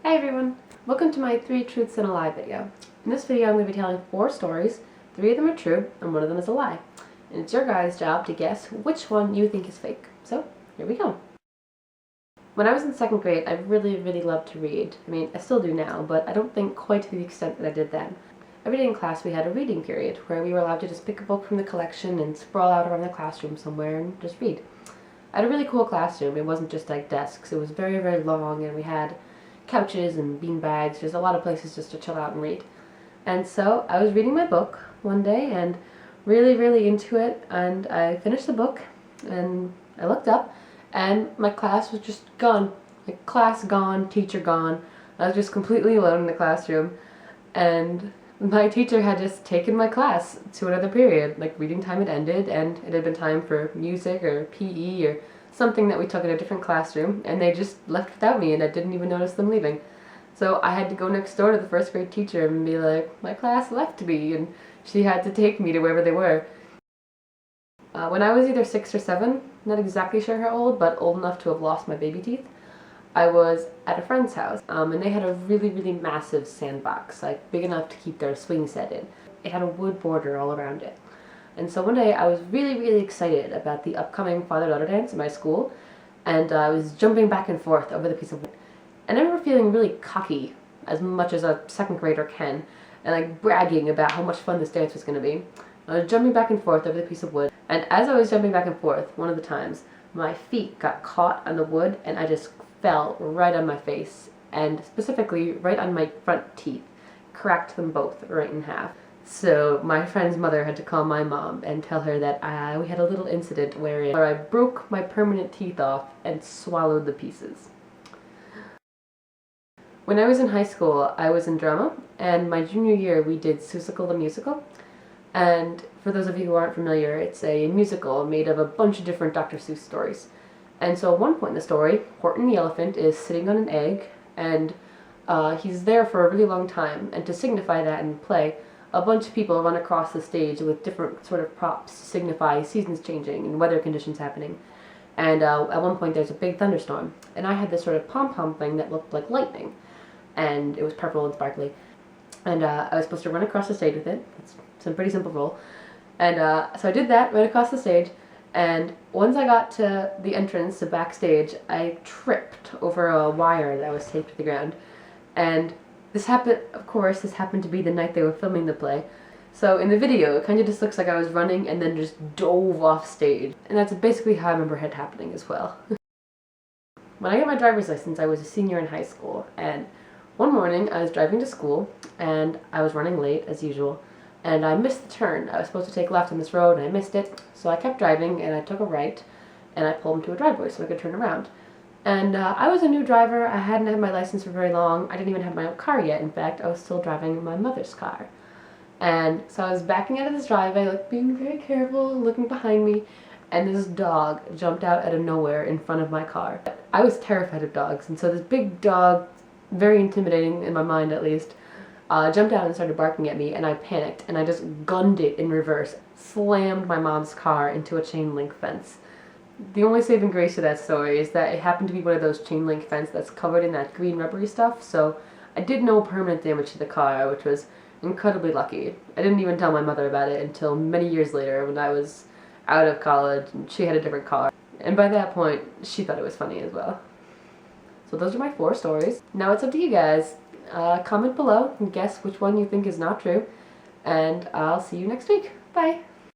Hi everyone! Welcome to my 3 truths and a lie video. In this video I'm going to be telling 4 stories, 3 of them are true and 1 of them is a lie. And it's your guys' job to guess which one you think is fake. So, here we go. When I was in 2nd grade, I really loved to read. I mean, I still do now, but I don't think quite to the extent that I did then. Every day in class we had a reading period where we were allowed to just pick a book from the collection and sprawl out around the classroom somewhere and just read. I had a really cool classroom. It wasn't just like desks. It was very long, and we had couches and bean bags, just a lot of places just to chill out and read. And so I was reading my book one day and really into it, and I finished the book and I looked up and my class was just gone. Like, class gone, teacher gone. I was just completely alone in the classroom, and my teacher had just taken my class to another period. Like, reading time had ended and it had been time for music or PE or something that we took in a different classroom, and they just left without me and I didn't even notice them leaving. So I had to go next door to the 1st grade teacher and be like, my class left me, and she had to take me to wherever they were. When I was either 6 or 7, not exactly sure how old, but old enough to have lost my baby teeth, I was at a friend's house, and they had a really massive sandbox, like big enough to keep their swing set in. It had a wood border all around it. And so one day I was really excited about the upcoming father-daughter dance in my school, and I was jumping back and forth over the piece of wood. And I remember feeling really cocky, as much as a 2nd grader can, and like bragging about how much fun this dance was going to be. I was jumping back and forth over the piece of wood, and as I was jumping back and forth, one of the times, my feet got caught on the wood and I just fell right on my face, and specifically right on my front teeth, cracked them both right in half. So my friend's mother had to call my mom and tell her that we had a little incident where I broke my permanent teeth off and swallowed the pieces. When I was in high school, I was in drama, and my junior year we did Seussical the Musical. And for those of you who aren't familiar, it's a musical made of a bunch of different Dr. Seuss stories. And so at one point in the story, Horton the elephant is sitting on an egg, and he's there for a really long time, and to signify that in the play, a bunch of people run across the stage with different sort of props to signify seasons changing and weather conditions happening. And at one point there's a big thunderstorm, and I had this sort of pom-pom thing that looked like lightning, and it was purple and sparkly. And I was supposed to run across the stage with it. It's a pretty simple role. And so I did that, ran across the stage, and once I got to the entrance to backstage, I tripped over a wire that was taped to the ground. And this happened to be the night they were filming the play. So in the video, it kind of just looks like I was running and then just dove off stage. And that's basically how I remember it happening as well. When I got my driver's license, I was a senior in high school, and one morning I was driving to school and I was running late as usual, and I missed the turn. I was supposed to take left on this road and I missed it, so I kept driving and I took a right and I pulled into a driveway so I could turn around. And I was a new driver. I hadn't had my license for very long. I didn't even have my own car yet. In fact, I was still driving my mother's car. And so I was backing out of this driveway, like being very careful, looking behind me, and this dog jumped out of nowhere in front of my car. I was terrified of dogs, and so this big dog, very intimidating in my mind at least, jumped out and started barking at me, and I panicked, and I just gunned it in reverse, slammed my mom's car into a chain link fence. The only saving grace to that story is that it happened to be one of those chain link fence that's covered in that green rubbery stuff, so I did no permanent damage to the car, which was incredibly lucky. I didn't even tell my mother about it until many years later when I was out of college and she had a different car. And by that point, she thought it was funny as well. So those are my 4 stories. Now it's up to you guys. Comment below and guess which one you think is not true, and I'll see you next week. Bye!